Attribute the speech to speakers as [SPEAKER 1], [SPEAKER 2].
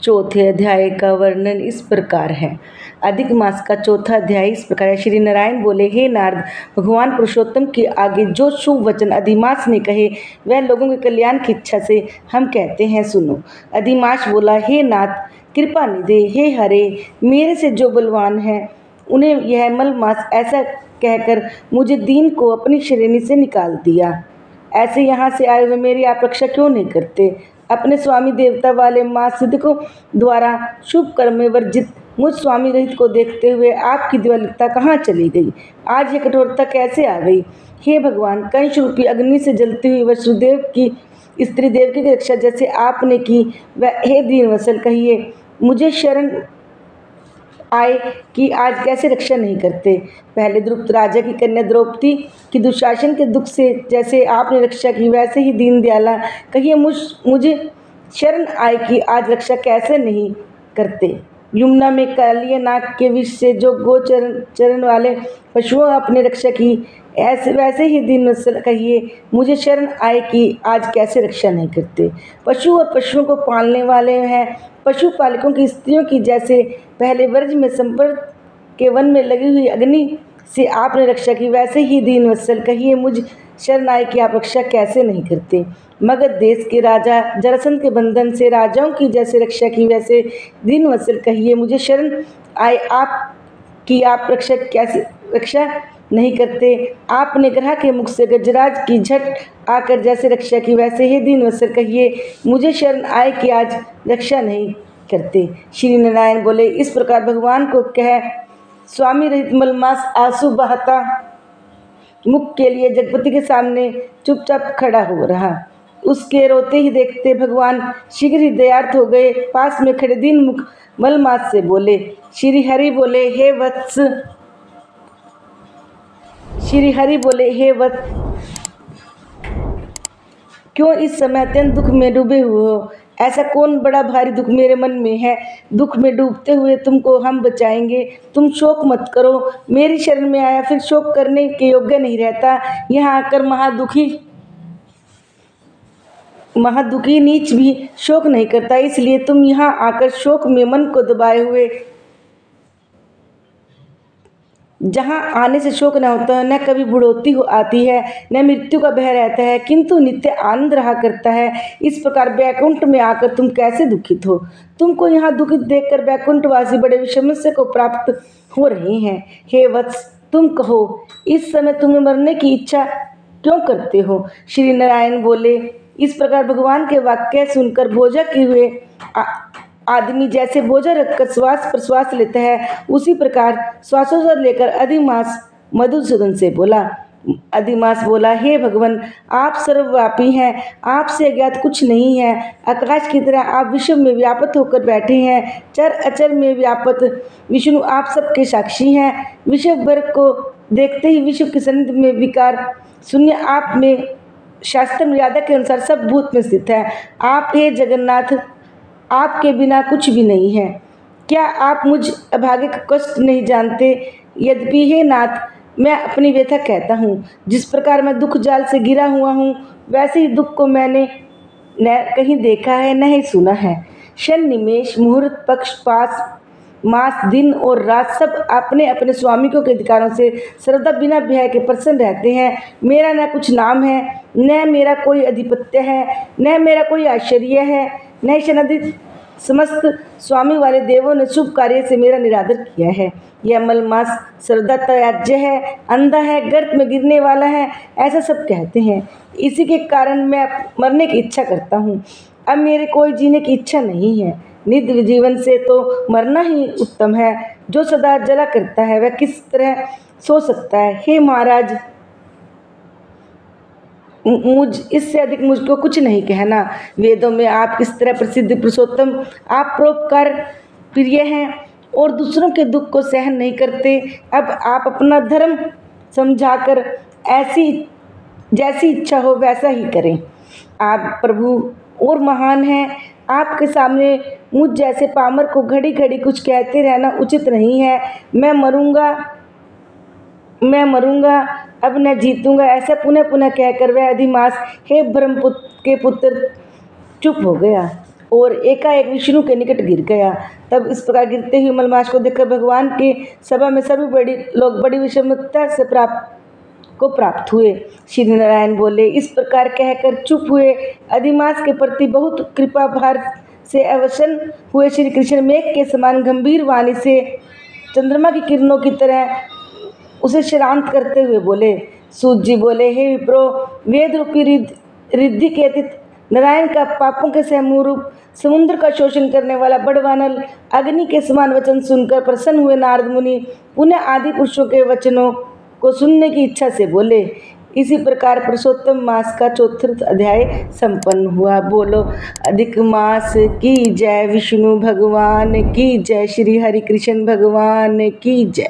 [SPEAKER 1] चौथे अध्याय का वर्णन इस प्रकार है। अधिक मास का चौथा अध्याय इस प्रकार है। श्री नारायण बोले, हे नारद, भगवान पुरुषोत्तम के आगे जो शुभ वचन अधिमास ने कहे वह लोगों के कल्याण की इच्छा से हम कहते हैं, सुनो। अधिमास बोला, हे नाथ, कृपा निधे, हे हरे, मेरे से जो बलवान है उन्हें यह मलमास ऐसा कहकर मुझे दीन को अपनी श्रेणी से निकाल दिया। ऐसे यहाँ से आए हुए मेरी आप रक्षा क्यों नहीं करते? अपने स्वामी देवता वाले माँ सिद्धकों द्वारा शुभ कर्म में वर्जित मुझ स्वामी रहित को देखते हुए आपकी दिवालिकता कहाँ चली गई? आज यह कठोरता कैसे आ गई? हे भगवान, कंस रूपी अग्नि से जलती हुई वसुदेव की स्त्री देवकी की रक्षा जैसे आपने की, वह हे दीनवत्सल कहिए मुझे शरण आए कि आज कैसे रक्षा नहीं करते? पहले द्रुपद राजा की कन्या द्रौपदी की दुशासन के दुख से जैसे आपने रक्षा की, वैसे ही दीन दयाला कहिए मुझे शरण आए कि आज रक्षा कैसे नहीं करते? यमुना में कालिया नाग के विष से जो चरण वाले पशुओं आपने रक्षा की, ऐसे वैसे ही दीनवत्सल कहिए मुझे शरण आए कि आज कैसे रक्षा नहीं करते? पशु और पशुओं को पालने वाले हैं पशुपालकों की स्त्रियों की जैसे पहले वर्ज में संपर्क के वन में लगी हुई अग्नि से आपने रक्षा की, वैसे ही दीनवत्सल कहिए मुझ शरण आए कि आप रक्षा कैसे नहीं करते? मगध देश के राजा जरासंध के बंधन से राजाओं की जैसे रक्षा की, वैसे दीनवत्सल कहिए मुझे शरण आए आप कि आप रक्षा नहीं करते? आपने ग्रह के मुख से गजराज की झट आकर जैसे रक्षा की, वैसे ही दीनवत्सल कहिए मुझे शरण आए कि आज रक्षा नहीं करते। श्री नारायण बोले, इस प्रकार भगवान को कह स्वामी रहित मलमास आंसू बहाता मुख के लिए जगपति के सामने चुपचाप खड़ा हो रहा। उसके रोते ही देखते भगवान शीघ्र ही दयार्थ हो गए। पास में खड़े दीन मुख मलमास से बोले, श्री हरि बोले, हे वत्स, क्यों इस समय अत्यंत दुख में डूबे हुए हो? ऐसा कौन बड़ा भारी दुख मेरे मन में है? दुख में डूबते हुए तुमको हम बचाएंगे, तुम शोक मत करो। मेरी शरण में आया फिर शोक करने के योग्य नहीं रहता। यहाँ आकर महादुखी नीच भी शोक नहीं करता, इसलिए तुम यहाँ आकर शोक में मन को दबाए हुए, जहाँ आने से शोक न होता है, न कभी बुढ़ोती आती है, न मृत्यु का भय रहता है, किंतु नित्य आनंद रहा करता है। इस प्रकार वैकुंठ में आकर तुम कैसे दुखित हो? तुमको यहाँ दुखित देखकर वैकुंठवासी बड़े विषमस्य को प्राप्त हो रहे हैं। हे वत्स, तुम कहो, इस समय तुम्हें मरने की इच्छा क्यों करते हो? श्री नारायण बोले, इस प्रकार भगवान के वाक्य सुनकर बोझा किए हुए आदमी जैसे बोझा रखकर श्वास प्रश्वास लेता है, उसी प्रकार श्वासोश्वास लेकर अधिमास मधुसूदन से बोला। अधिमास बोला, हे भगवान, आप सर्वव्यापी हैं, आपसे अज्ञात कुछ नहीं है। आकाश की तरह आप विश्व में व्यापक होकर बैठे हैं। चर अचर में व्यापक विष्णु आप सबके साक्षी हैं। विश्व भर को देखते ही विश्व के सन्निधि में विकार शून्य आप में शास्त्र मर्यादा के अनुसार सब भूत में स्थित है। आप हे जगन्नाथ, आपके बिना कुछ भी नहीं है। क्या आप मुझ अभागे का कष्ट नहीं जानते? यद्यपि हे नाथ, मैं अपनी व्यथा कहता हूँ। जिस प्रकार मैं दुख जाल से घिरा हुआ हूँ, वैसे ही दुख को मैंने न कहीं देखा है न ही सुना है। क्षण निमेष मुहूर्त पक्ष पास मास दिन और रात सब अपने अपने स्वामी के अधिकारों से सर्वदा बिना भय के प्रसन्न रहते हैं। मेरा न कुछ नाम है, न मेरा कोई अधिपत्य है, न मेरा कोई आश्चर्य है, न शनादित समस्त स्वामी वाले देवों ने शुभ कार्य से मेरा निरादर किया है। यह मलमास सर्वदा त्याज्य है, अंधा है, गर्त में गिरने वाला है, ऐसा सब कहते हैं। इसी के कारण मैं मरने की इच्छा करता हूँ। अब मेरे कोई जीने की इच्छा नहीं है। नित्य जीवन से तो मरना ही उत्तम है। जो सदा जला करता है वह किस तरह सो सकता है? हे महाराज, इससे अधिक मुझको कुछ नहीं कहना। वेदों में आप किस तरह प्रसिद्ध पुरुषोत्तम, आप परोपकार प्रिय हैं और दूसरों के दुख को सहन नहीं करते। अब आप अपना धर्म समझाकर जैसी इच्छा हो वैसा ही करें। आप प्रभु और महान हैं। आपके सामने मुझ जैसे पामर को घड़ी घड़ी कुछ कहते रहना उचित नहीं है। मैं मरूंगा, अब न जीतूंगा, ऐसा पुनः पुनः कहकर वह अधिमास हे ब्रह्मपुत्र के पुत्र चुप हो गया। और एकाएक विष्णु के निकट गिर गया। तब इस प्रकार गिरते हुए मलमास को देखकर भगवान की सभा में सभी लोग बड़ी विषमता से प्राप्त हुए। श्री नारायण बोले, इस प्रकार कहकर चुप हुए। अधिमास के प्रति बहुत कृपा भार से अवसन हुए श्री कृष्ण मेघ के समान गंभीर वाणी से चंद्रमा की किरणों की तरह उसे शांत करते हुए बोले। सूत जी बोले, हे विप्रो, वेद रूपी रिद्धि के अतीत नारायण का पापों के समूह रूप समुद्र का शोषण करने वाला बड़वानल अग्नि के समान वचन सुनकर प्रसन्न हुए नारद मुनि पुनः आदि पुरुषों के वचनों को सुनने की इच्छा से बोले। इसी प्रकार पुरुषोत्तम मास का चौथा अध्याय संपन्न हुआ। बोलो अधिक मास की जय, विष्णु भगवान की जय, श्री हरि कृष्ण भगवान की जय।